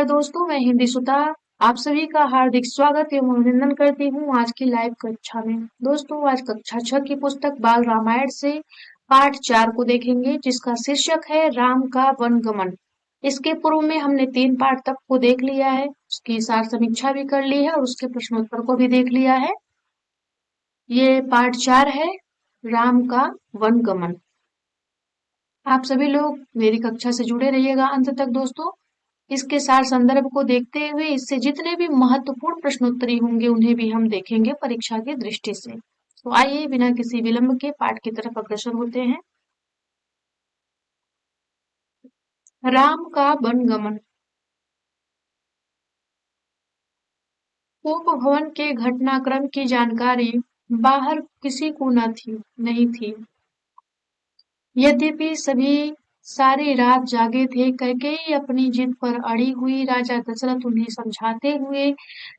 नमस्कार दोस्तों, मैं हिंदी सुता आप सभी का हार्दिक स्वागत एवं अभिनंदन करती हूँ आज की लाइव कक्षा में। दोस्तों, आज कक्षा 6 की पुस्तक बाल रामायण से पाठ 4 को देखेंगे, जिसका शीर्षक है राम का वनगमन। इसके पूर्व में हमने 3 पाठ तक को देख लिया है, उसकी सार समीक्षा भी कर ली है और उसके प्रश्नोत्तर को भी देख लिया है। ये पाठ 4 है, राम का वनगमन। आप सभी लोग मेरी कक्षा से जुड़े रहिएगा अंत तक दोस्तों। इसके सार संदर्भ को देखते हुए इससे जितने भी महत्वपूर्ण प्रश्नोत्तरी होंगे उन्हें भी हम देखेंगे परीक्षा की दृष्टि से। तो आइए बिना किसी विलंब के पाठ की तरफ अग्रसर होते हैं। राम का वनगमन। उपभवन के घटनाक्रम की जानकारी बाहर किसी को नहीं थी। यद्यपि सभी सारी रात जागे थे। कैकेयी अपनी जिद पर अड़ी हुई। राजा दशरथ उन्हें समझाते हुए,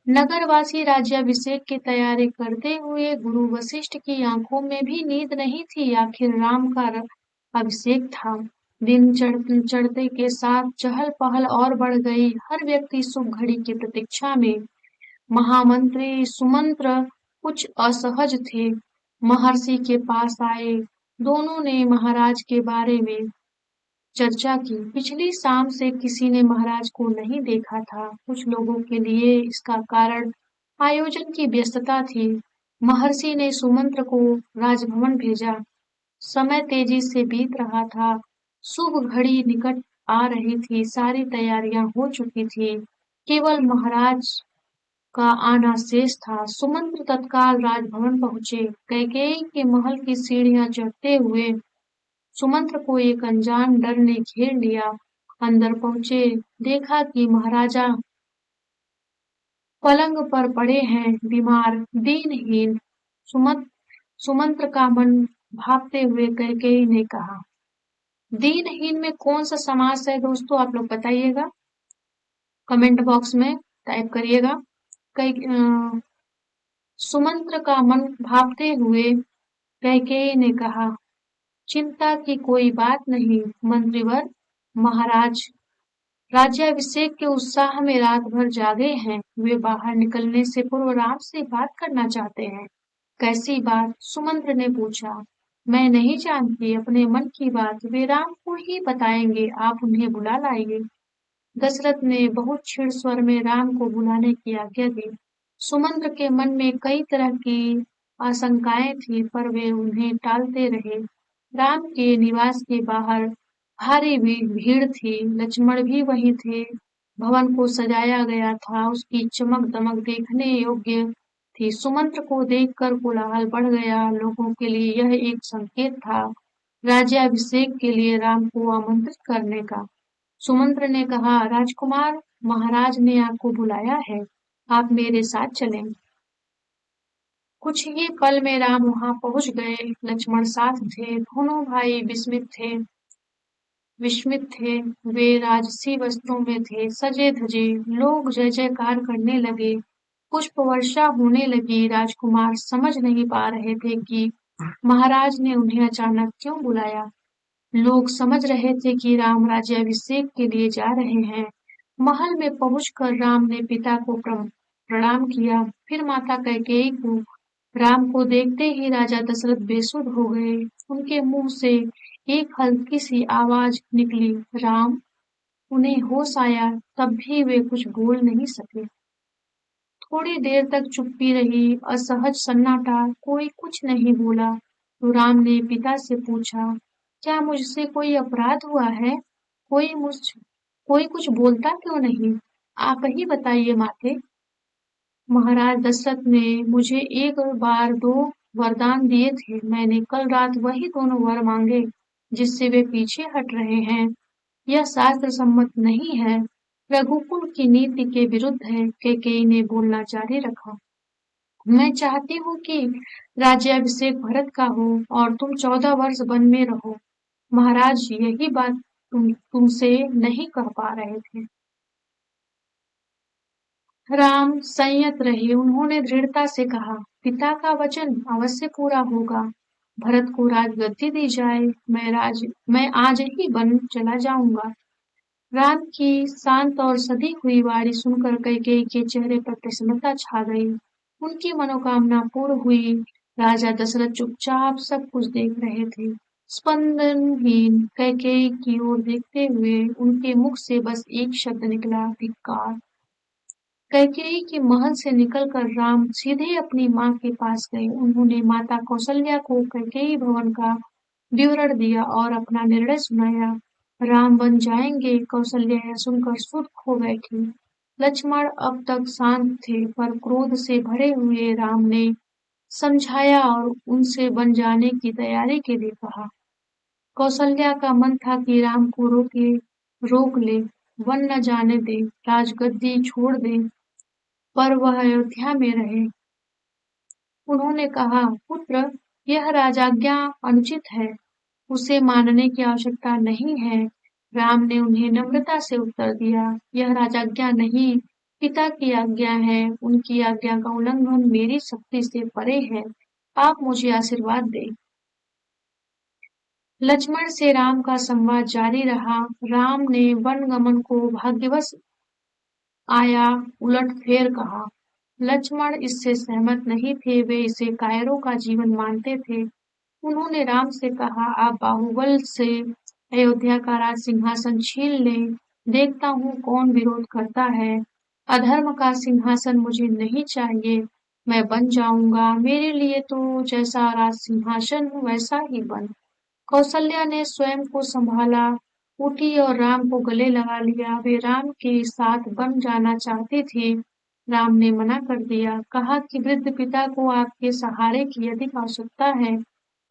नगरवासी राज्याभिषेक की तैयारी करते हुए। गुरु वशिष्ठ की आंखों में भी नींद नहीं थी। आखिर राम का अभिषेक था। दिन चढ़ते के साथ चहल पहल और बढ़ गई। हर व्यक्ति शुभ घड़ी की प्रतीक्षा में। महामंत्री सुमंत्र कुछ असहज थे। महर्षि के पास आए। दोनों ने महाराज के बारे में चर्चा की। पिछली शाम से किसी ने महाराज को नहीं देखा था। कुछ लोगों के लिए इसका कारण आयोजन की व्यस्तता थी। महर्षि ने सुमंत्र को राजभवन भेजा। समय तेजी से बीत रहा था। शुभ घड़ी निकट आ रही थी। सारी तैयारियां हो चुकी थी। केवल महाराज का आना शेष था। सुमंत्र तत्काल राजभवन पहुंचे। कैकेयी के महल की सीढ़ियां चढ़ते हुए सुमंत्र को एक अनजान डर ने घेर लिया। अंदर पहुंचे, देखा कि महाराजा पलंग पर पड़े हैं, बीमार, दीनहीन। सुमंत्र का मन भापते हुए कैकेयी ने कहा। दीनहीन में कौन सा समास है दोस्तों, आप लोग बताइएगा, कमेंट बॉक्स में टाइप करिएगा। सुमंत्र का मन भापते हुए कैकेयी ने कहा, चिंता की कोई बात नहीं मंत्रीवर। महाराज राज्याभिषेक के उत्साह में रात भर जागे हैं। वे बाहर निकलने से पूर्व राम से बात करना चाहते हैं। कैसी बात? सुमंत्र ने पूछा। मैं नहीं जानती, अपने मन की बात वे राम को ही बताएंगे। आप उन्हें बुला लाइए। दशरथ ने बहुत क्षीण स्वर में राम को बुलाने की आज्ञा दी। सुमंत्र के मन में कई तरह की आशंकाएं थी, पर वे उन्हें टालते रहे। राम के निवास के बाहर भारी भीड़ थी। लक्ष्मण भी वहीं थे। भवन को सजाया गया था। उसकी चमक दमक देखने योग्य थी। सुमंत्र को देखकर कोलाहल बढ़ गया। लोगों के लिए यह एक संकेत था राज्याभिषेक के लिए राम को आमंत्रित करने का। सुमंत्र ने कहा, राजकुमार, महाराज ने आपको बुलाया है, आप मेरे साथ चलें। कुछ ही पल में राम वहां पहुंच गए। लक्ष्मण साथ थे। दोनों भाई विस्मित थे। वे राजसी वस्त्रों में थे, सजे धजे। लोग जय जयकार करने लगे। पुष्प वर्षा होने लगी। राजकुमार समझ नहीं पा रहे थे कि महाराज ने उन्हें अचानक क्यों बुलाया। लोग समझ रहे थे कि राम राज्याभिषेक के लिए जा रहे हैं। महल में पहुंचकर राम ने पिता को प्रणाम किया, फिर माता कैकेयी को। राम को देखते ही राजा दशरथ बेसुध हो गए। उनके मुंह से एक हल्की सी आवाज निकली, राम। उन्हें होश आया, तब भी वे कुछ बोल नहीं सके। थोड़ी देर तक चुप्पी रही, असहज सन्नाटा, कोई कुछ नहीं बोला। तो राम ने पिता से पूछा, क्या मुझसे कोई अपराध हुआ है? कोई मुझ कोई कुछ बोलता क्यों नहीं? आप ही बताइए माते। महाराज दशरथ ने मुझे एक बार 2 वरदान दिए थे। मैंने कल रात वही दोनों वर मांगे, जिससे वे पीछे हट रहे हैं। यह शास्त्र सम्मत नहीं है, रघुकुल की नीति के विरुद्ध है। कैकेयी ने बोलना जारी रखा। मैं चाहती हूँ कि राज्याभिषेक भरत का हो और तुम 14 वर्ष वन में रहो। महाराज यही बात तुमसे नहीं कह पा रहे थे। राम संयत रहे। उन्होंने दृढ़ता से कहा, पिता का वचन अवश्य पूरा होगा। भरत को राजगद्दी दी जाए। मैं आज ही वन चला जाऊंगा। राम की शांत और सधी हुई वाणी सुनकर कैकेयी के चेहरे पर प्रसन्नता छा गई। उनकी मनोकामना पूर्ण हुई। राजा दशरथ चुपचाप सब कुछ देख रहे थे। स्पंदनहीन कैकेयी की ओर देखते हुए उनके मुख से बस एक शब्द निकला, धिक्कार। कैकेयी के महल से निकलकर राम सीधे अपनी माँ के पास गए। उन्होंने माता कौसल्या को कैकेयी भवन का विवरण दिया और अपना निर्णय सुनाया। राम बन जाएंगे। कौसल्या यह सुनकर सुध खो बैठी। लक्ष्मण अब तक शांत थे, पर क्रोध से भरे हुए राम ने समझाया और उनसे बन जाने की तैयारी के लिए कहा। कौसल्या का मन था कि राम को रोक ले, वन न जाने दे, राजगद्दी छोड़ दे, पर वह अयोध्या में रहे। उन्होंने कहा, पुत्र, यह राजाज्ञा अनुचित है, उसे मानने की आवश्यकता नहीं है। राम ने उन्हें नम्रता से उत्तर दिया, यह राजाज्ञा नहीं, पिता की आज्ञा है। उनकी आज्ञा का उल्लंघन मेरी शक्ति से परे है। आप मुझे आशीर्वाद दें। लक्ष्मण से राम का संवाद जारी रहा। राम ने वनगमन को भाग्यवश आया उलटफेर कहा। लक्ष्मण इससे सहमत नहीं थे, वे इसे कायरों का जीवन मानते थे। उन्होंने राम से कहा, आप बाहुबल से अयोध्या का राज सिंहासन छीन लें, देखता हूँ कौन विरोध करता है। अधर्म का सिंहासन मुझे नहीं चाहिए, मैं बन जाऊंगा। मेरे लिए तो जैसा राज सिंहासन वैसा ही बन। कौसल्या ने स्वयं को संभाला, उठी और राम को गले लगा लिया। वे राम के साथ बन जाना चाहती थी। राम ने मना कर दिया, कहा कि वृद्ध पिता को आपके सहारे की अधिक आवश्यकता है।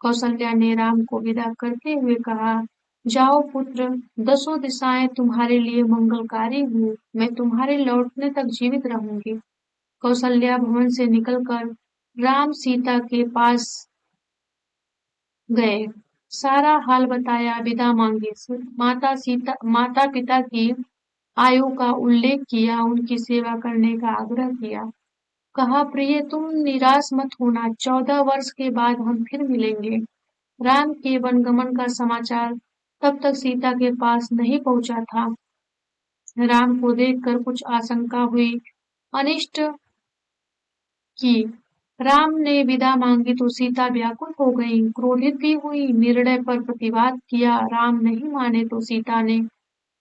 कौसल्या ने राम को विदा करते हुए कहा, जाओ पुत्र, दसों दिशाएं तुम्हारे लिए मंगलकारी हूँ, मैं तुम्हारे लौटने तक जीवित रहूंगी। कौसल्या भवन से निकलकर राम सीता के पास गए, सारा हाल बताया, विदा मांगी, माता पिता की आयु का उल्लेख किया, उनकी सेवा करने का आग्रह किया। कहा, प्रिय, तुम निराश मत होना, 14 वर्ष के बाद हम फिर मिलेंगे। राम के वनगमन का समाचार तब तक सीता के पास नहीं पहुंचा था। राम को देखकर कुछ आशंका हुई, अनिष्ट की। राम ने विदा मांगी तो सीता व्याकुल हो गई, क्रोधित भी हुई, निर्णय पर प्रतिवाद किया। राम नहीं माने तो सीता ने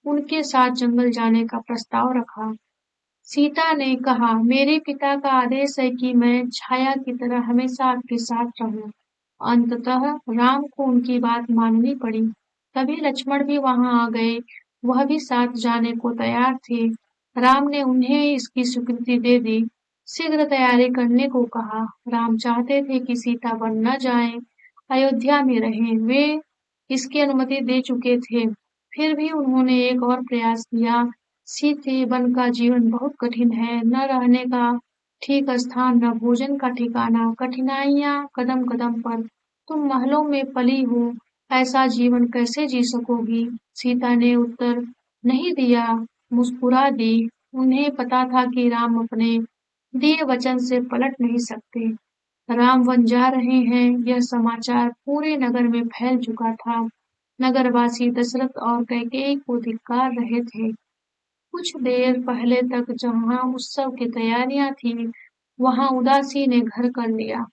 उनके साथ जंगल जाने का प्रस्ताव रखा। सीता ने कहा, मेरे पिता का आदेश है कि मैं छाया की तरह हमेशा आपके साथ रहूं। अंततः राम को उनकी बात माननी पड़ी। तभी लक्ष्मण भी वहां आ गए, वह भी साथ जाने को तैयार थे। राम ने उन्हें इसकी स्वीकृति दे दी, शीघ्र तैयारी करने को कहा। राम चाहते थे कि सीता वन न जाए, अयोध्या में रहें। वे इसकी अनुमति दे चुके थे, फिर भी उन्होंने एक और प्रयास किया। सीते, वन का जीवन बहुत कठिन है, न रहने का ठीक स्थान, न भोजन का ठिकाना, कठिनाइयां कदम कदम पर। तुम महलों में पली हो, ऐसा जीवन कैसे जी सकोगी? सीता ने उत्तर नहीं दिया, मुस्कुरा दी। उन्हें पता था कि राम अपने दिए वचन से पलट नहीं सकते। राम वन जा रहे हैं, यह समाचार पूरे नगर में फैल चुका था। नगरवासी दशरथ और कैकेयी को धिक्कार रहे थे। कुछ देर पहले तक जहां उत्सव की तैयारियां थी, वहां उदासी ने घर कर लिया।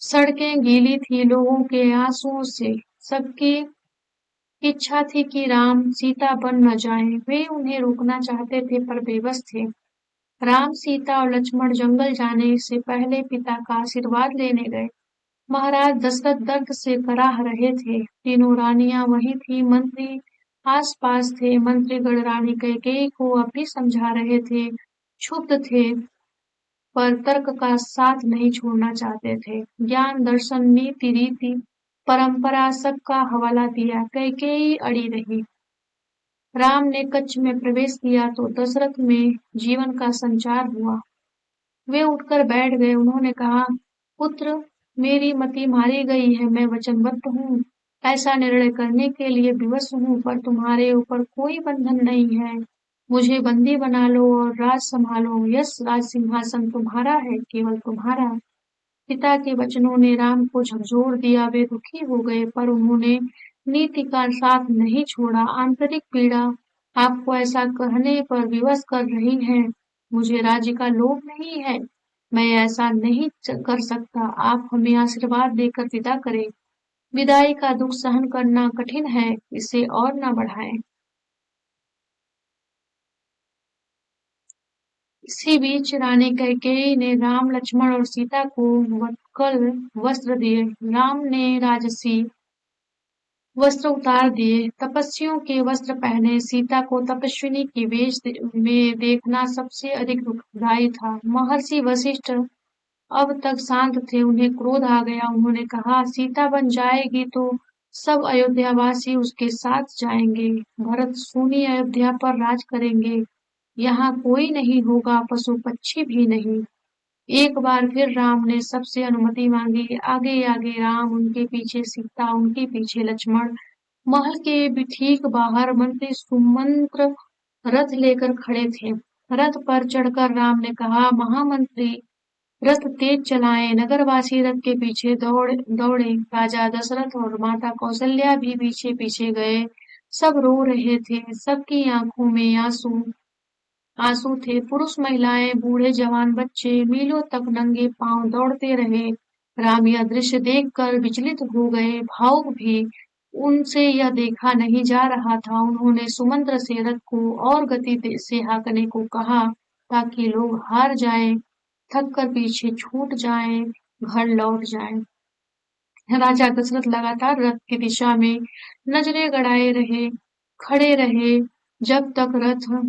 सड़कें गीली थी लोगों के आंसुओं से। सबकी इच्छा थी कि राम सीता बन न जाएं। वे उन्हें रोकना चाहते थे, पर बेबस थे। राम, सीता और लक्ष्मण जंगल जाने से पहले पिता का आशीर्वाद लेने गए। महाराज दशरथ दर्द से कराह रहे थे। तीनों रानियां वहीं थी, मंत्री आस-पास थे। मंत्रीगण रानी कैकेयी को अब भी समझा रहे थे, क्षुब्ध थे, पर तर्क का साथ नहीं छोड़ना चाहते थे। ज्ञान, दर्शन, नीति, रीति, परंपरा सबका हवाला दिया, कैकेयी अड़ी रही। राम ने कक्ष में प्रवेश किया तो दशरथ में जीवन का संचार हुआ। वे उठकर बैठ गए। उन्होंने कहा, पुत्र, मेरी मति मारी गई है, मैं वचनबद्ध हूँ। ऐसा निर्णय करने के लिए विवश हूँ, पर तुम्हारे ऊपर कोई बंधन नहीं है। मुझे बंदी बना लो और राज संभालो। यस, राज सिंहासन तुम्हारा है, केवल तुम्हारा। पिता के वचनों ने राम को झकझोर दिया। वे दुखी हो गए, पर उन्होंने नीति का साथ नहीं छोड़ा। आंतरिक पीड़ा आपको ऐसा कहने पर विवश कर रही है। मुझे राज्य का लोभ नहीं है। मैं ऐसा नहीं कर सकता। आप हमें आशीर्वाद देकर विदा करें। विदाई का दुख सहन करना कठिन है। इसे और न बढ़ाएं। इसी बीच रानी कैकेयी ने राम, लक्ष्मण और सीता को वत्कल वस्त्र दिए। राम ने राजसी वस्त्र उतार दिए, तपस्वियों के वस्त्र पहने। सीता को तपस्विनी की वेश में देखना सबसे अधिक दुखदायी था। महर्षि वशिष्ठ अब तक शांत थे। उन्हें क्रोध आ गया। उन्होंने कहा, सीता बन जाएगी तो सब अयोध्यावासी उसके साथ जाएंगे। भरत सूनी अयोध्या पर राज करेंगे। यहाँ कोई नहीं होगा, पशु पक्षी भी नहीं। एक बार फिर राम ने सबसे अनुमति मांगी। आगे आगे राम, उनके पीछे सीता, उनके पीछे लक्ष्मण। महल के भी ठीक बाहर मंत्री सुमंत्र रथ लेकर खड़े थे। रथ पर चढ़कर राम ने कहा, महामंत्री रथ तेज चलाएं। नगरवासी रथ के पीछे दौड़े। राजा दशरथ और माता कौशल्या भी पीछे पीछे गए। सब रो रहे थे। सबकी आंखों में आंसू आंसू थे। पुरुष, महिलाएं, बूढ़े, जवान, बच्चे मीलों तक नंगे पांव दौड़ते रहे। राम यह दृश्य देखकर विचलित हो गए, भावुक भी। उनसे यह देखा नहीं जा रहा था। उन्होंने सुमंत्र से रथ को और गति से हाँकने को कहा, ताकि लोग हार जाएं, थक कर पीछे छूट जाएं, घर लौट जाएं। राजा दशरथ लगातार रथ की दिशा में नजरें गड़ाए रहे, खड़े रहे, जब तक रथ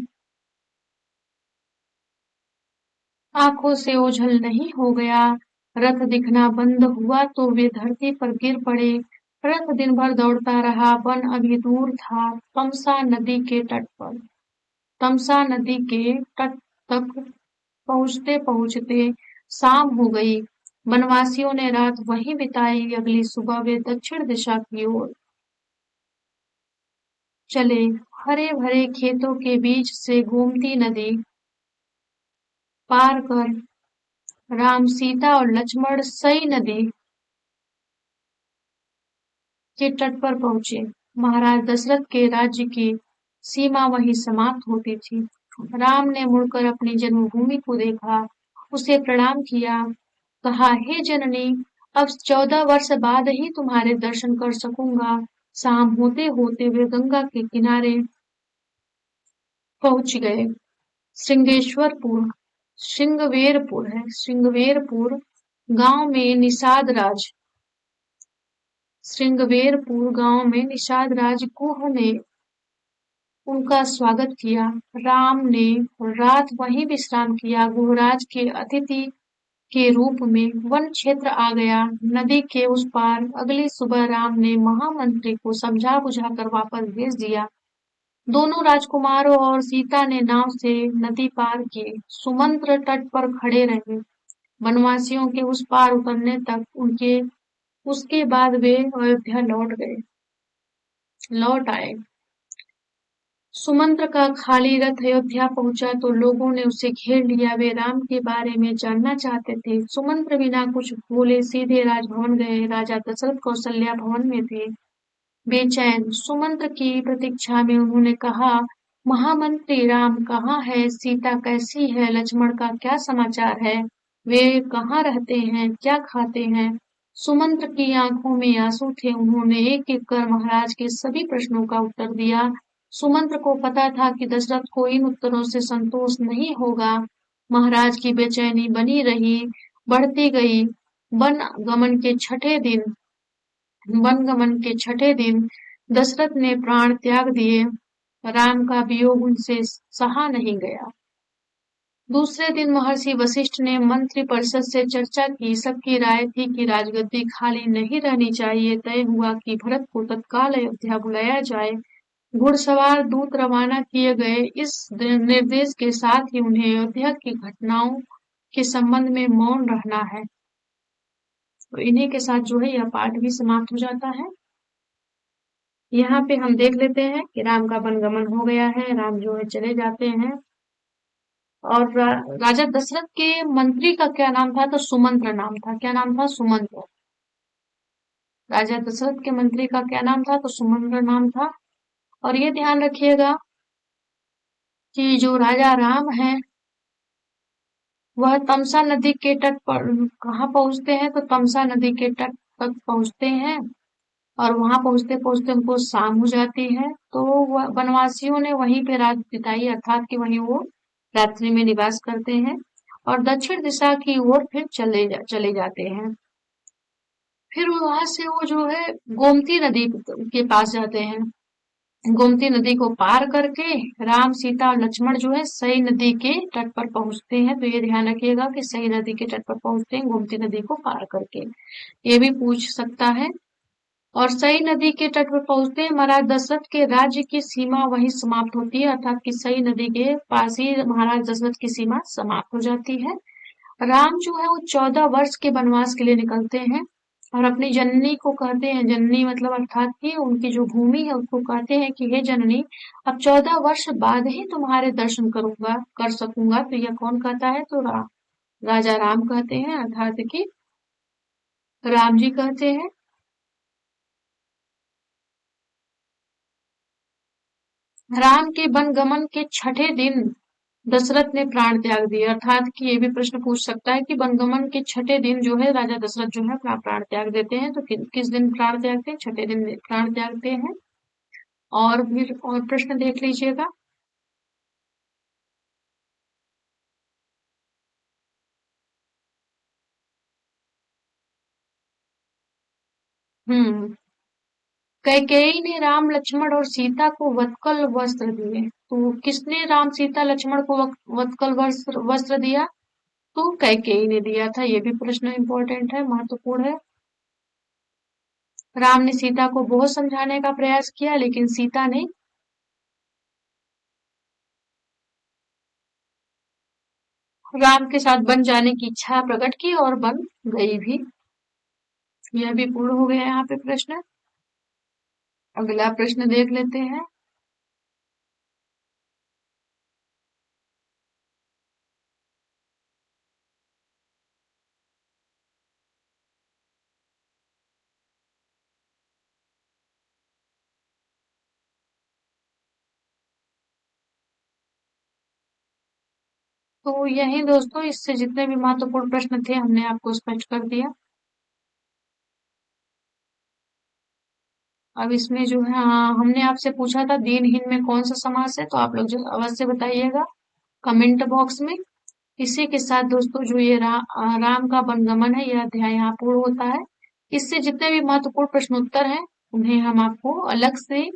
आंखों से ओझल नहीं हो गया। रथ दिखना बंद हुआ तो वे धरती पर गिर पड़े। रथ दिन भर दौड़ता रहा। वन अभी दूर था। तमसा नदी के तट तक पहुंचते पहुंचते शाम हो गई। वनवासियों ने रात वहीं बिताई। अगली सुबह वे दक्षिण दिशा की ओर चले। हरे भरे खेतों के बीच से गोमती नदी पार कर राम, सीता और लक्ष्मण सई नदी के तट पर पहुंचे। महाराज दशरथ के राज्य की सीमा वहीं समाप्त होती थी। राम ने मुड़कर अपनी जन्मभूमि को देखा, उसे प्रणाम किया, कहा, हे जननी, अब 14 वर्ष बाद ही तुम्हारे दर्शन कर सकूंगा। शाम होते होते वे गंगा के किनारे पहुंच गए। श्रृंगेश्वरपुर श्रृंगवेरपुर गांव में निषाद राज श्रृंगवेरपुर गांव में निषाद राज गुह ने उनका स्वागत किया। राम ने रात वहीं विश्राम किया। गुहराज के अतिथि के रूप में वन क्षेत्र आ गया। नदी के उस पार अगली सुबह राम ने महामंत्री को समझा बुझा कर वापस भेज दिया। दोनों राजकुमारों और सीता ने नाव से नदी पार की। सुमंत्र तट पर खड़े रहे, वनवासियों के उस पार उतरने तक। उनके उसके बाद वे अयोध्या लौट आए। सुमंत्र का खाली रथ अयोध्या पहुंचा तो लोगों ने उसे घेर लिया। वे राम के बारे में जानना चाहते थे। सुमंत्र बिना कुछ बोले सीधे राजभवन गए। राजा दशरथ कौशल्या भवन में थे, बेचैन। सुमंत्र की प्रतीक्षा में उन्होंने कहा, महामंत्री राम कहाँ है? सीता कैसी है? लक्ष्मण का क्या समाचार है? वे कहाँ रहते हैं? क्या खाते हैं? सुमंत्र की आंखों में आंसू थे। उन्होंने एक एक कर महाराज के सभी प्रश्नों का उत्तर दिया। सुमंत्र को पता था कि दशरथ को इन उत्तरों से संतोष नहीं होगा। महाराज की बेचैनी बनी रही, बढ़ती गई। वन गमन के छठे दिन वनगमन के छठे दिन दशरथ ने प्राण त्याग दिए। राम का वियोग उनसे सहा नहीं गया। दूसरे दिन महर्षि वशिष्ठ ने मंत्रि परिषद से चर्चा की। सबकी राय थी कि राजगद्दी खाली नहीं रहनी चाहिए। तय हुआ कि भरत को तत्काल अयोध्या बुलाया जाए। घुड़सवार दूत रवाना किए गए। इस निर्देश के साथ ही उन्हें अयोध्या की घटनाओं के संबंध में मौन रहना है। तो इन्हीं के साथ जो है यह पाठ भी समाप्त हो जाता है। यहाँ पे हम देख लेते हैं कि राम का वनगमन हो गया है। राम जो है चले जाते हैं। और राजा दशरथ के मंत्री का क्या नाम था? तो सुमंत्र नाम था। क्या नाम था? सुमंत्र। राजा दशरथ के मंत्री का क्या नाम था? तो सुमंत्र नाम था। और ये ध्यान रखिएगा कि जो राजा राम है वह तमसा नदी के तट पर कहाँ पहुंचते हैं? तो तमसा नदी के तट तक पहुंचते हैं और वहां पहुंचते पहुंचते उनको शाम हो जाती है। तो वह वनवासियों ने वहीं पे रात बिताई, अर्थात कि वहीं वो रात्रि में निवास करते हैं और दक्षिण दिशा की ओर फिर चले जाते हैं। फिर वहां से वो जो है गोमती नदी के पास जाते हैं। गोमती नदी को पार करके राम सीता और लक्ष्मण जो है सई नदी के तट पर पहुंचते हैं। तो ये ध्यान रखिएगा कि सई नदी के तट पर पहुंचते हैं गोमती नदी को पार करके। ये भी पूछ सकता है। और सई नदी के तट पर पहुंचते हैं महाराज दशरथ के राज्य की सीमा वहीं समाप्त होती है, अर्थात कि सई नदी के पास ही महाराज दशरथ की सीमा समाप्त हो जाती है। राम जो है वो 14 वर्ष के वनवास के लिए निकलते हैं और अपनी जननी को कहते हैं, जननी मतलब अर्थात कि उनकी जो भूमि है उसको कहते हैं कि हे जननी, अब 14 वर्ष बाद ही तुम्हारे दर्शन कर सकूंगा। तो यह कौन कहता है? तो राजा राम कहते हैं, अर्थात कि राम जी कहते हैं। राम के वनगमन के छठे दिन दशरथ ने प्राण त्याग दिए, अर्थात कि ये भी प्रश्न पूछ सकता है कि वनगमन के छठे दिन जो है राजा दशरथ जो है अपना प्राण त्याग देते हैं। तो किस दिन प्राण त्यागते हैं? छठे दिन प्राण त्यागते हैं। और फिर और प्रश्न देख लीजिएगा। हम्म कैकेयी ने राम लक्ष्मण और सीता को वत्कल वस्त्र दिए। तो किसने राम सीता लक्ष्मण को वत्कल वस्त्र दिया? तो कैकेयी ने दिया था। ये भी प्रश्न इंपॉर्टेंट है, महत्वपूर्ण है। राम ने सीता को बहुत समझाने का प्रयास किया लेकिन सीता ने राम के साथ बन जाने की इच्छा प्रकट की और बन गई भी। यह भी पूर्ण हो गया यहाँ पे प्रश्न। अगला प्रश्न देख लेते हैं। तो यही दोस्तों, इससे जितने भी महत्वपूर्ण प्रश्न थे हमने आपको स्पष्ट कर दिया। अब इसमें जो है हमने आपसे पूछा था दीनहीन में कौन सा समास है, तो आप लोग जो अवश्य बताइएगा कमेंट बॉक्स में। इसी के साथ दोस्तों जो ये राम का वनगमन है यह अध्याय यहाँ पूर्ण होता है। इससे जितने भी महत्वपूर्ण प्रश्नोत्तर हैं उन्हें हम आपको अलग से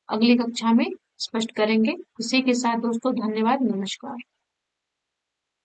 अगली कक्षा में स्पष्ट करेंगे। इसी के साथ दोस्तों धन्यवाद, नमस्कार।